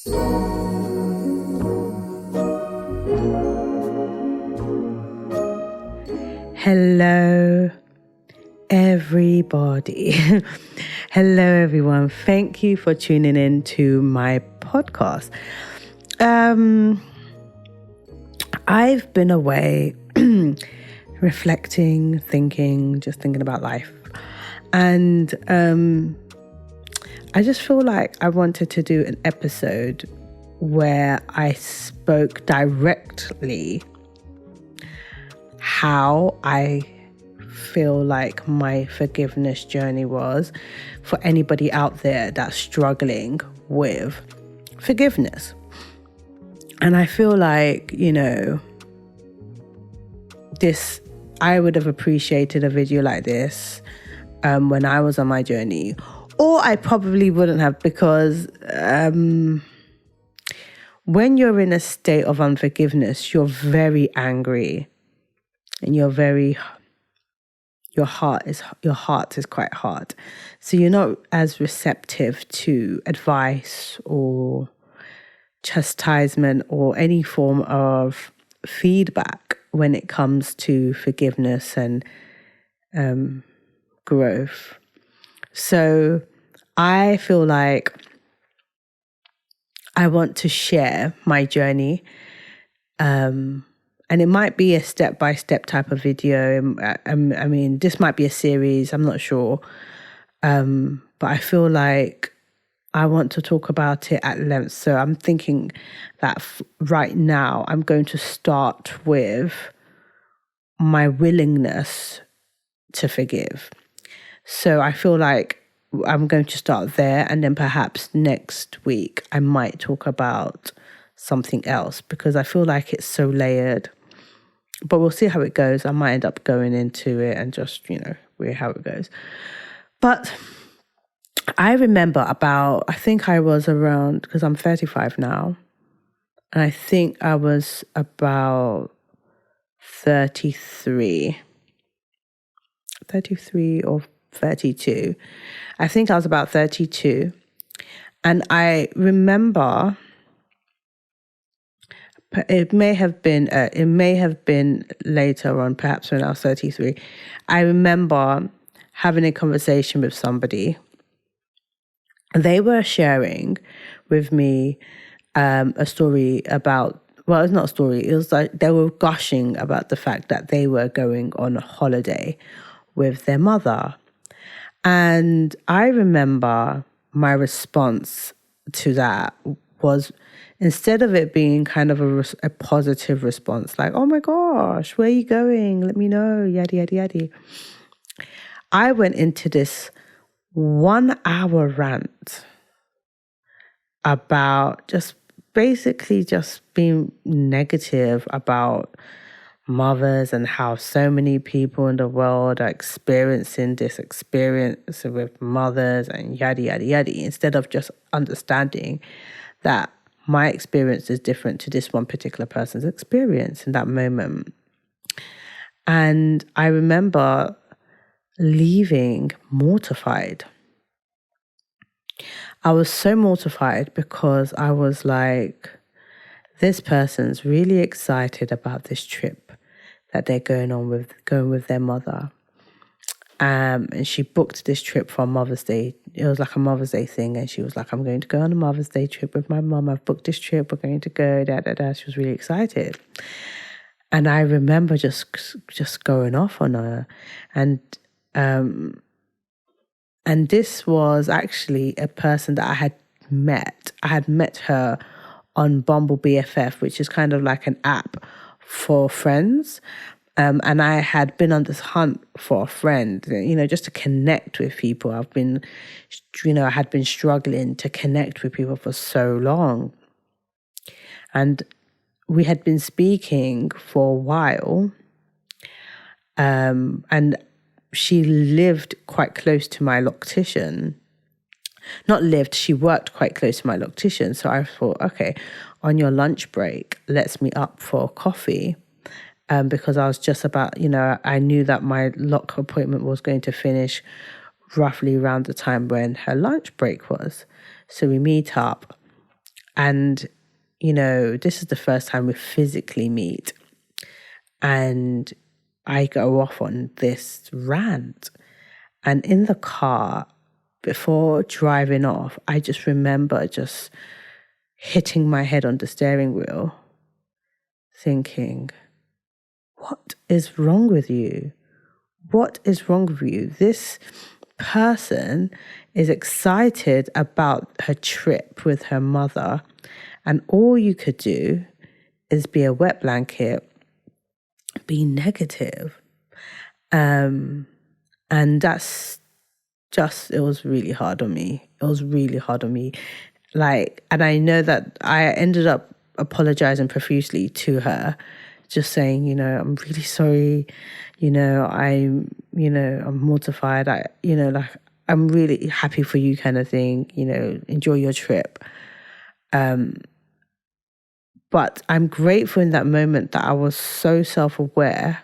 Hello, everybody. Hello, everyone. Thank you for tuning in to my podcast. I've been away reflecting, just thinking about life. And I just feel like I wanted to do an episode where I spoke directly how I feel like my forgiveness journey was for anybody out there that's struggling with forgiveness. And I feel like, I would have appreciated a video like this when I was on my journey, or I probably wouldn't have, because when you're in a state of unforgiveness, you're very angry. And your heart is quite hard. So you're not as receptive to advice or chastisement or any form of feedback when it comes to forgiveness and growth. So I feel like I want to share my journey. And it might be a step-by-step type of video. I mean, this might be a series. I'm not sure. But I feel like I want to talk about it at length. So I'm thinking that right now I'm going to start with my willingness to forgive. So I feel like I'm going to start there. And then perhaps next week I might talk about something else, because I feel like it's so layered. But we'll see how it goes. I might end up going into it and just, weird how it goes. But I remember I think I was around, because I'm 35 now, and I think I was about 33 or 32. I think I was about 32. And I remember, it may have been later on, perhaps when I was 33. I remember having a conversation with somebody. They were sharing with me a story about, well, it's not a story. It was like they were gushing about the fact that they were going on a holiday with their mother. And I remember my response to that was, instead of it being kind of a positive response, like, oh my gosh, where are you going? Let me know, yada, yada, yada. I went into this 1 hour rant about just being negative about mothers and how so many people in the world are experiencing this experience with mothers and yada, yada, yada, instead of just understanding that my experience is different to this one particular person's experience in that moment. And I remember leaving mortified. I was so mortified because I was like, this person's really excited about this trip that they're going with their mother. And she booked this trip for Mother's Day. It was like a Mother's Day thing. And she was like, I'm going to go on a Mother's Day trip with my mum. I've booked this trip. We're going to go, da, da, da. She was really excited. And I remember just going off on her. And this was actually a person that I had met. I had met her on Bumble BFF, which is kind of like an app for friends. And I had been on this hunt for a friend, just to connect with people. I had been struggling to connect with people for so long. And we had been speaking for a while. And she lived quite close to my loctician. She worked quite close to my loctician. So I thought, okay, on your lunch break, let's meet up for coffee. Because I was just about, I knew that my lock appointment was going to finish roughly around the time when her lunch break was. So we meet up And, this is the first time we physically meet. And I go off on this rant. And in the car, before driving off, I just remember just hitting my head on the steering wheel, thinking, what is wrong with you? What is wrong with you? This person is excited about her trip with her mother, and all you could do is be a wet blanket, be negative. And that's just, it was really hard on me. It was really hard on me. And I know that I ended up apologizing profusely to her, just saying, I'm really sorry, I'm mortified. I'm really happy for you kind of thing, enjoy your trip. But I'm grateful in that moment that I was so self-aware.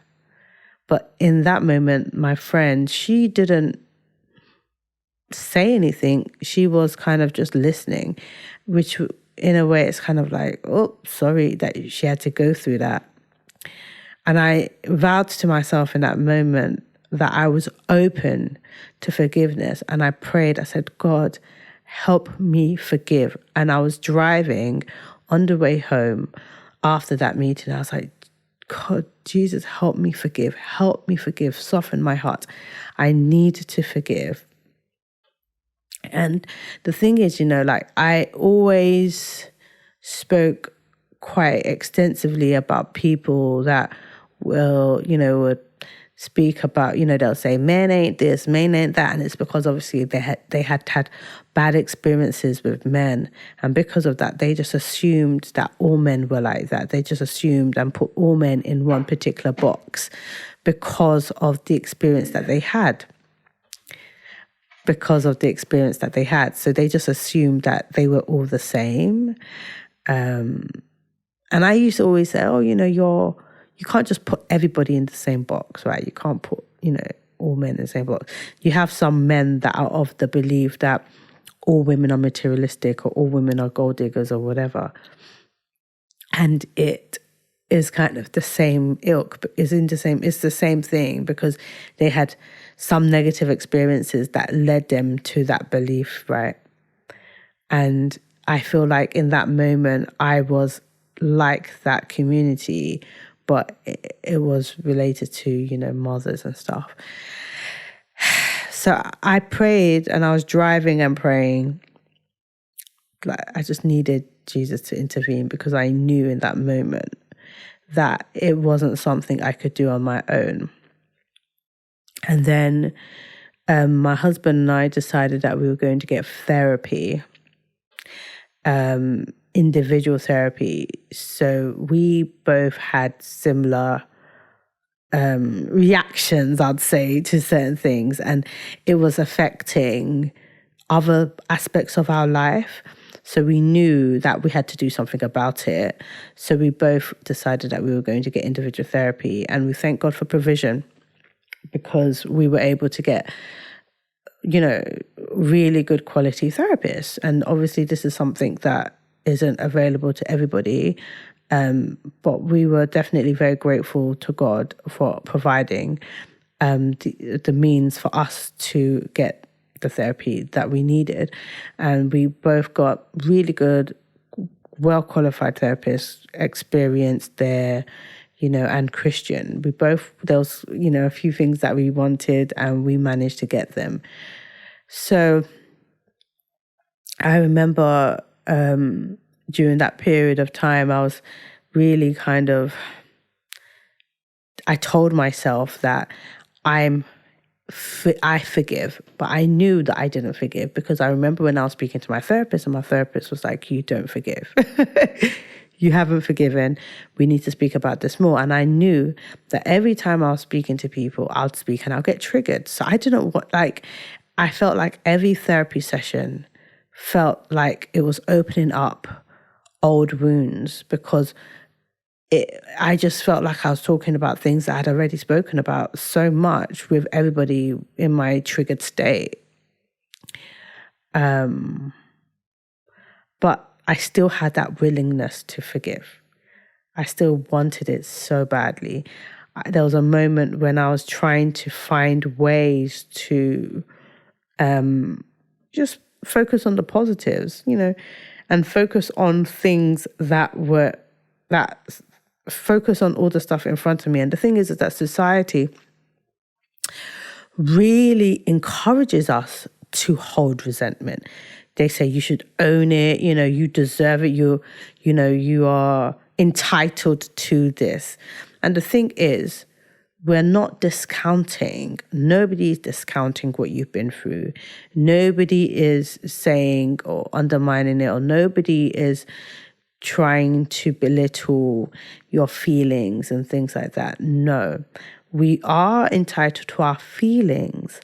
But in that moment, my friend, she didn't say anything. She was kind of just listening, which in a way it's kind of like, oh, sorry that she had to go through that. And I vowed to myself in that moment that I was open to forgiveness. And I prayed, I said, God, help me forgive. And I was driving on the way home after that meeting. I was like, God, Jesus, help me forgive. Help me forgive. Soften my heart. I need to forgive. And the thing is, I always spoke quite extensively about people that would speak about, they'll say, men ain't this, men ain't that. And it's because obviously they had bad experiences with men. And because of that, they just assumed that all men were like that. They just assumed and put all men in one particular box because of the experience that they had. So they just assumed that they were all the same. And I used to always say, you can't just put everybody in the same box, right? You can't put, all men in the same box. You have some men that are of the belief that all women are materialistic or all women are gold diggers or whatever. And it is kind of the same ilk, it's the same thing, because they had some negative experiences that led them to that belief, right? And I feel like in that moment, I was like that community, but it was related to, mothers and stuff. So I prayed, and I was driving and praying. I just needed Jesus to intervene, because I knew in that moment that it wasn't something I could do on my own. And then my husband and I decided that we were going to get therapy, individual therapy. So we both had similar reactions, I'd say, to certain things. And it was affecting other aspects of our life. So we knew that we had to do something about it. So we both decided that we were going to get individual therapy. And we thank God for provision, because we were able to get, really good quality therapists. And obviously this is something that isn't available to everybody. But we were definitely very grateful to God for providing the means for us to get the therapy that we needed. And we both got really good, well-qualified therapists, experienced there, and Christian. There was, a few things that we wanted, and we managed to get them. So I remember during that period of time, I was really I told myself that I forgive, but I knew that I didn't forgive, because I remember when I was speaking to my therapist, and my therapist was like, you don't forgive. You haven't forgiven. We need to speak about this more. And I knew that every time I was speaking to people, I'd speak and I'll get triggered. So I didn't I felt like every therapy session felt like it was opening up old wounds, because I just felt like I was talking about things that I had already spoken about so much with everybody in my triggered state. But I still had that willingness to forgive. I still wanted it so badly. There was a moment when I was trying to find ways to just focus on the positives, and focus on things that focus on all the stuff in front of me. And the thing is that society really encourages us to hold resentment. They say you should own it, you deserve it, you are entitled to this. And the thing is, we're not discounting. Nobody is discounting what you've been through. Nobody is saying or undermining it, or nobody is trying to belittle your feelings and things like that. No, we are entitled to our feelings,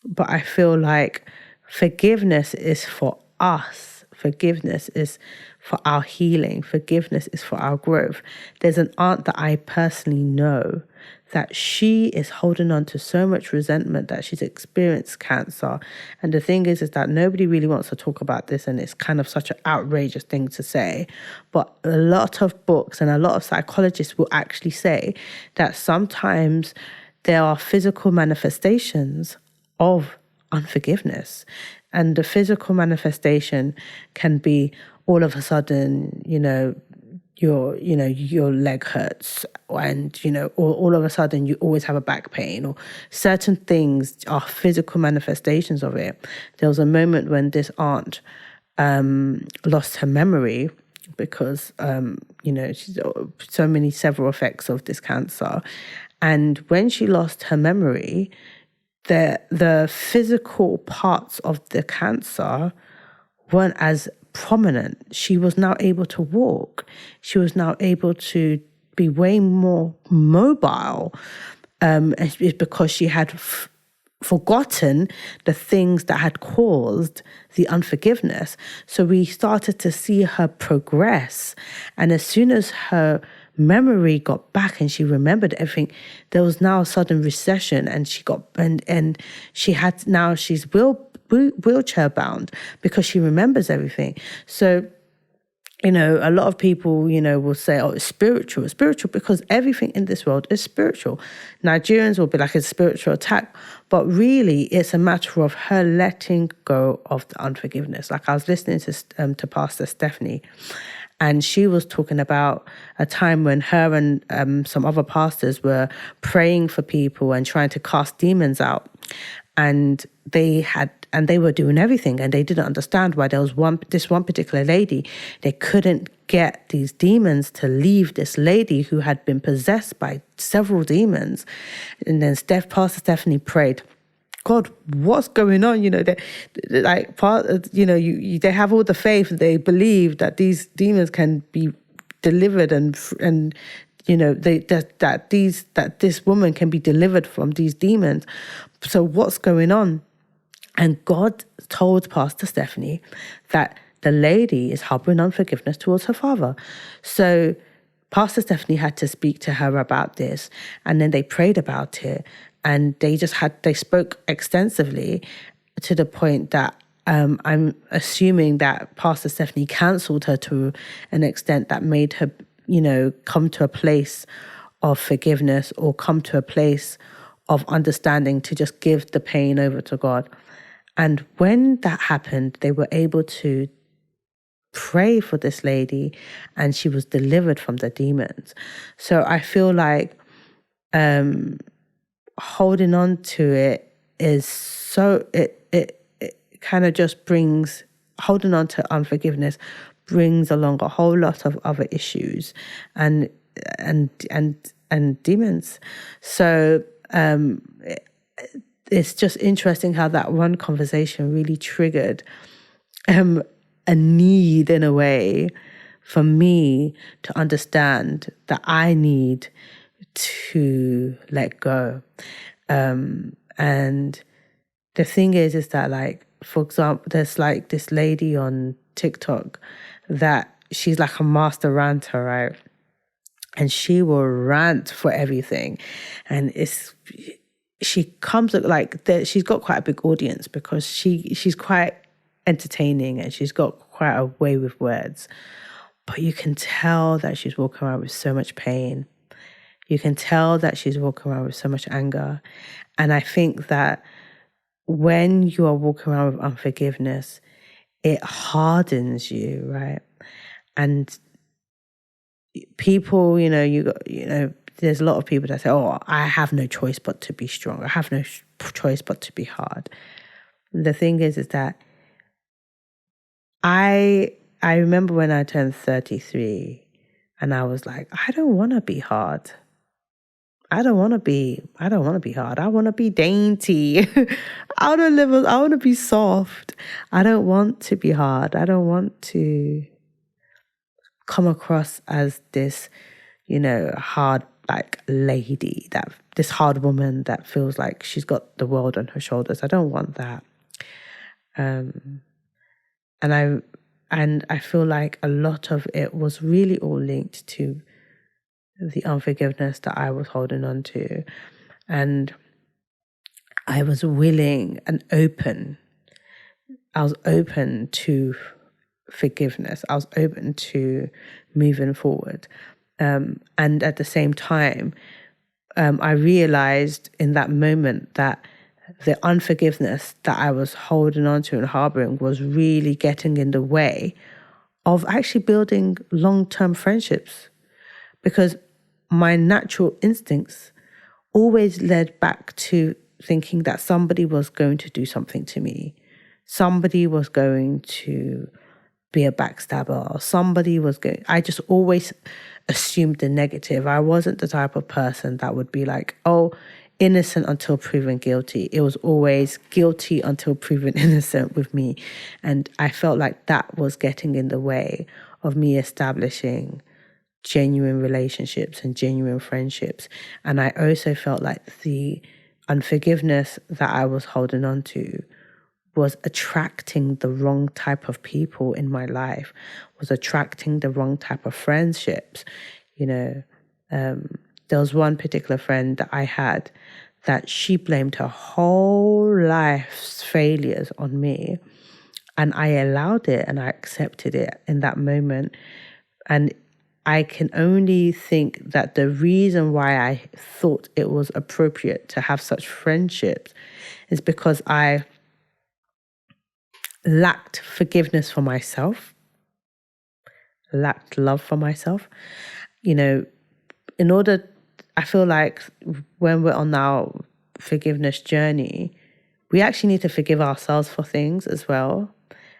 but I feel like forgiveness is for us. Forgiveness is for our healing. Forgiveness is for our growth. There's an aunt that I personally know that she is holding on to so much resentment that she's experienced cancer. And the thing is that nobody really wants to talk about this, and it's kind of such an outrageous thing to say. But a lot of books and a lot of psychologists will actually say that sometimes there are physical manifestations of unforgiveness. And the physical manifestation can be all of a sudden, your leg hurts, and, all of a sudden you always have a back pain, or certain things are physical manifestations of it. There was a moment when this aunt lost her memory because, she's several effects of this cancer. And when she lost her memory, the physical parts of the cancer weren't as prominent. She was now able to walk. She was now able to be way more mobile. It's because she had forgotten the things that had caused the unforgiveness. So we started to see her progress. And as soon as her memory got back and she remembered everything, there was now a sudden recession, and she's wheelchair bound because she remembers everything. So, a lot of people, will say, oh, it's spiritual because everything in this world is spiritual. Nigerians will be like, it's a spiritual attack, but really it's a matter of her letting go of the unforgiveness. Like, I was listening to Pastor Stephanie, and she was talking about a time when her and some other pastors were praying for people and trying to cast demons out. And they were doing everything, and they didn't understand why there was this one particular lady. They couldn't get these demons to leave this lady who had been possessed by several demons. And then Pastor Stephanie prayed, God, what's going on? They have all the faith. They believe that these demons can be delivered, and that this woman can be delivered from these demons. So what's going on? And God told Pastor Stephanie that the lady is harboring unforgiveness towards her father. So Pastor Stephanie had to speak to her about this, and then they prayed about it, and they spoke extensively to the point that I'm assuming that Pastor Stephanie cancelled her to an extent that made her, come to a place of forgiveness, or come to a place of understanding to just give the pain over to God. And when that happened, they were able to pray for this lady, and she was delivered from the demons. So I feel like holding on to it is so, it kind of just brings, holding on to unforgiveness brings along a whole lot of other issues and demons. So it's just interesting how that one conversation really triggered a need, in a way, for me to understand that I need to let go. And the thing is that, like, for example, there's like this lady on TikTok that she's like a master ranter, right? And she will rant for everything. And she comes like she's got quite a big audience because she's quite entertaining, and she's got quite a way with words. But you can tell that she's walking around with so much pain. You can tell that she's walking around with so much anger. And I think that when you are walking around with unforgiveness, it hardens you, right? And people, there's a lot of people that say, oh, I have no choice but to be strong. I have no choice but to be hard. The thing is that I remember when I turned 33 and I was like, I don't want to be hard. I don't want to be hard. I want to be dainty. I want to be soft. I don't want to be hard. I don't want to come across as this, hard lady, this hard woman that feels like she's got the world on her shoulders. I don't want that. And I feel like a lot of it was really all linked to the unforgiveness that I was holding on to. And I was willing and open. I was open to forgiveness. I was open to moving forward. And at the same time, I realized in that moment that the unforgiveness that I was holding on to and harboring was really getting in the way of actually building long-term friendships. Because my natural instincts always led back to thinking that somebody was going to do something to me. Somebody was going to be a backstabber. Or I just always assumed the negative. I wasn't the type of person that would be like, oh, innocent until proven guilty. It was always guilty until proven innocent with me. And I felt like that was getting in the way of me establishing genuine relationships and genuine friendships. And I also felt like the unforgiveness that I was holding on to was attracting the wrong type of people in my life, was attracting the wrong type of friendships. There was one particular friend that I had that she blamed her whole life's failures on me. And I allowed it and I accepted it in that moment. And I can only think that the reason why I thought it was appropriate to have such friendships is because I lacked forgiveness for myself, lacked love for myself. I feel like when we're on our forgiveness journey, we actually need to forgive ourselves for things as well.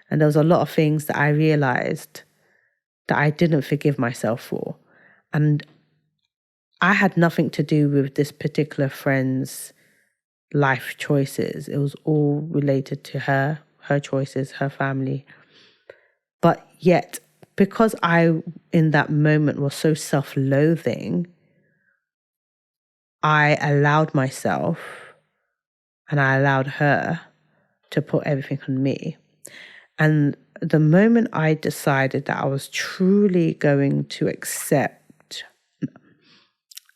And there was a lot of things that I realized that I didn't forgive myself for. And I had nothing to do with this particular friend's life choices. It was all related to her choices, her family. But yet, because I, in that moment, was so self-loathing, I allowed myself and I allowed her to put everything on me. And the moment I decided that I was truly going to accept,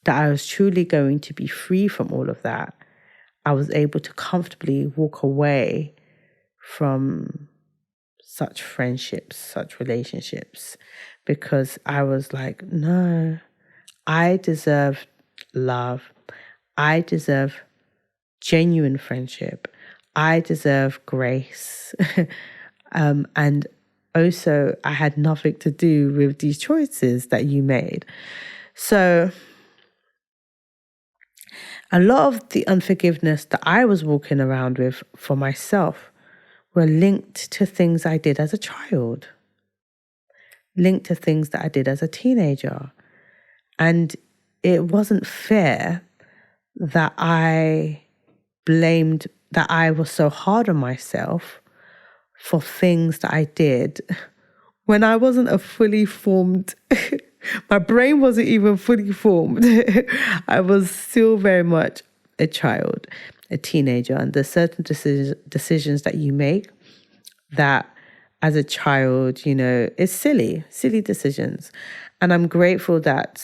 that I was truly going to be free from all of that, I was able to comfortably walk away from such friendships, such relationships, because I was like, no, I deserve love. I deserve genuine friendship. I deserve grace. And also, I had nothing to do with these choices that you made. So a lot of the unforgiveness that I was walking around with for myself were linked to things I did as a child, linked to things that I did as a teenager. And it wasn't fair that I was so hard on myself for things that I did when I wasn't a fully formed, my brain wasn't even fully formed. I was still very much a child, a teenager, and there's certain decisions that you make that as a child, it's silly decisions. And I'm grateful that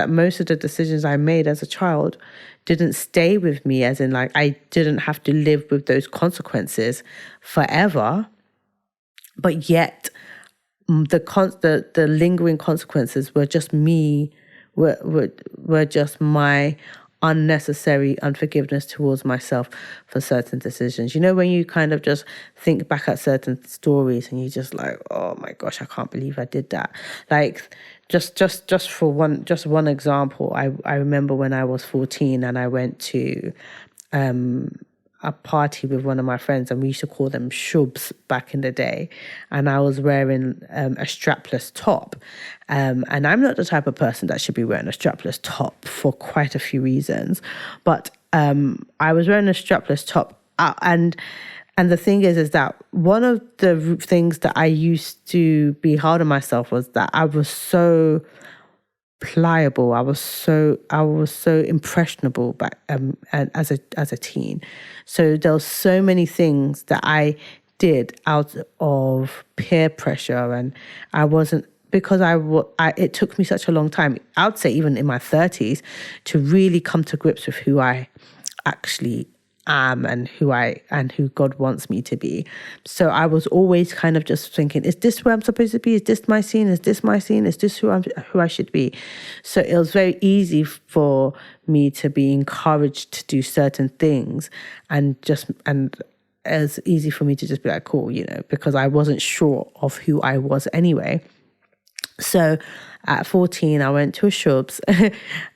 most of the decisions I made as a child didn't stay with me, as in like I didn't have to live with those consequences forever. but yet the lingering consequences were just me, were just my unnecessary unforgiveness towards myself for certain decisions. You know, when you kind of just think back at certain stories and you just like, oh my gosh, I can't believe I did that. Like just for one example, I remember when I was 14 and I went to a party with one of my friends, and we used to call them shubs back in the day. And I was wearing a strapless top. And I'm not the type of person that should be wearing a strapless top for quite a few reasons. But I was wearing a strapless top. And the thing is that one of the things that I used to be hard on myself was that I was so pliable. I was so impressionable back and as a teen. So there was so many things that I did out of peer pressure, and I wasn't, because it took me such a long time, I'd say even in my 30s, to really come to grips with who I actually am and who God wants me to be. So I was always kind of just thinking, is this where I'm supposed to be? Is this my scene? Is this my scene? Is this who I should be? So it was very easy for me to be encouraged to do certain things, and as easy for me to just be like, cool, because I wasn't sure of who I was anyway. So at 14, I went to a Shubs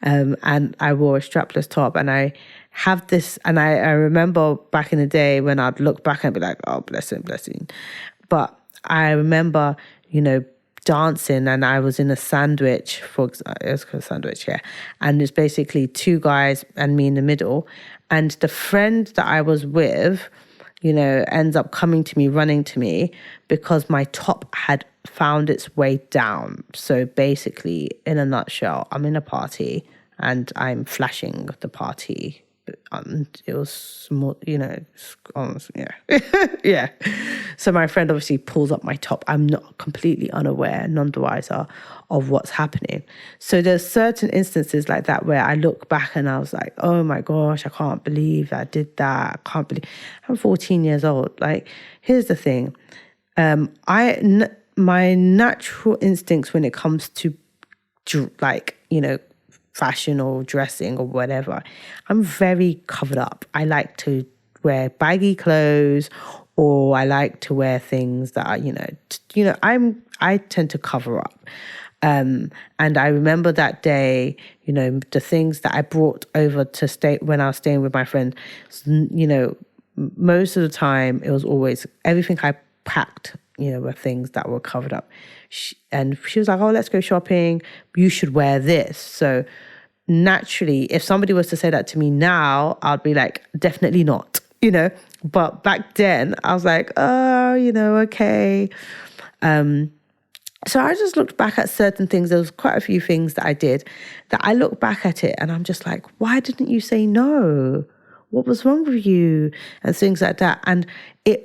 and I wore a strapless top, and I have this, and I remember back in the day when I'd look back and be like, oh, blessing. But I remember, dancing, and I was in a sandwich, it was called a sandwich, yeah. And it's basically two guys and me in the middle. And the friend that I was with, ends up coming to me, running to me, because my top had found its way down. So basically, in a nutshell, I'm in a party and I'm flashing the party. It was small, yeah. Yeah. So my friend obviously pulls up my top. I'm not completely unaware, none the wiser of what's happening. So there's certain instances like that where I look back and I was like, oh my gosh, I can't believe I did that. I can't believe I'm 14 years old. Like, here's the thing. My natural instincts when it comes to fashion or dressing or whatever, I'm very covered up. I like to wear baggy clothes, or I like to wear things that are, I tend to cover up. And I remember that day, the things that I brought over to stay when I was staying with my friend, most of the time it was always everything I packed, were things that were covered up. And she was like, oh, let's go shopping. You should wear this. So naturally, if somebody was to say that to me now, I'd be like, definitely not, But back then I was like, oh, okay. So I just looked back at certain things. There was quite a few things that I did that I look back at it and I'm just like, why didn't you say no? What was wrong with you? And things like that. And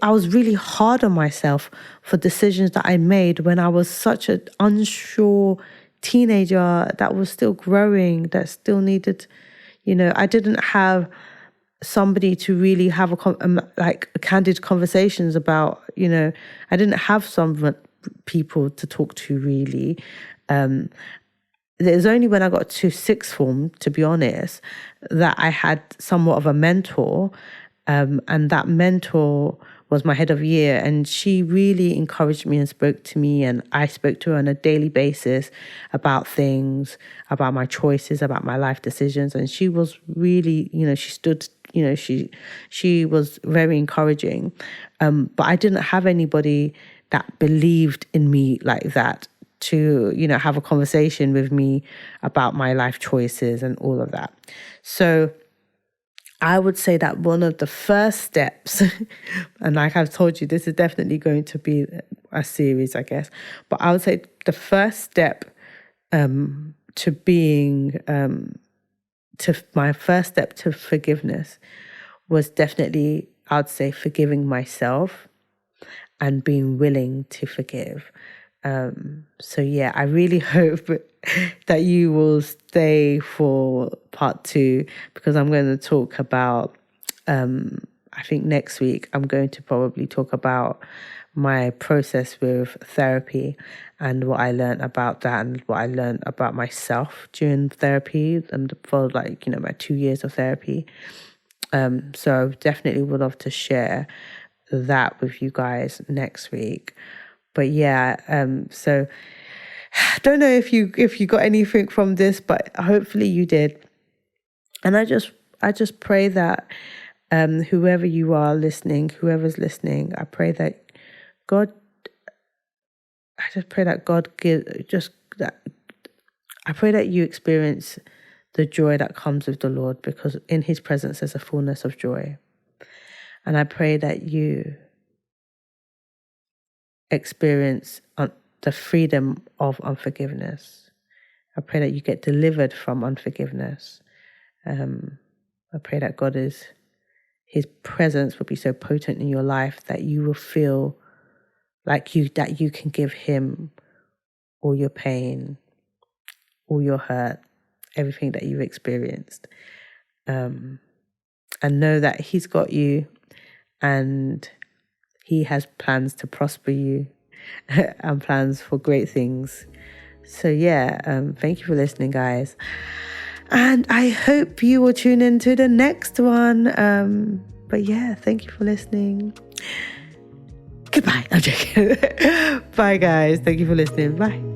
I was really hard on myself for decisions that I made when I was such an unsure teenager that was still growing, that still needed, I didn't have somebody to really have candid conversations about, I didn't have some people to talk to really. It was only when I got to sixth form, to be honest, that I had somewhat of a mentor. And that mentor was my head of year. And she really encouraged me and spoke to me. And I spoke to her on a daily basis about things, about my choices, about my life decisions. And she was really, she stood, she was very encouraging. But I didn't have anybody that believed in me like that, to, have a conversation with me about my life choices and all of that. So I would say that one of the first steps, and like I've told you, this is definitely going to be a series, I guess, but I would say the first step to being, my first step to forgiveness was definitely, I'd say, forgiving myself and being willing to forgive. So yeah, I really hope that you will stay for part 2, because I'm going to talk about, I think next week I'm going to probably talk about my process with therapy and what I learned about that and what I learned about myself during therapy and for like, my 2 years of therapy. So definitely would love to share that with you guys next week. But yeah, so I don't know if you got anything from this, but hopefully you did. And I just pray that whoever you are listening, whoever's listening, I pray that God I pray that you experience the joy that comes with the Lord, because in his presence there's a fullness of joy. And I pray that you experience the freedom of unforgiveness. I pray that you get delivered from unforgiveness. I pray that his presence will be so potent in your life that you will feel like you can give him all your pain, all your hurt, everything that you've experienced. And know that he's got you and he has plans to prosper you and plans for great things. So yeah, thank you for listening, guys. And I hope you will tune into the next one. But yeah, thank you for listening. Goodbye. I'm joking. Bye, guys. Thank you for listening. Bye.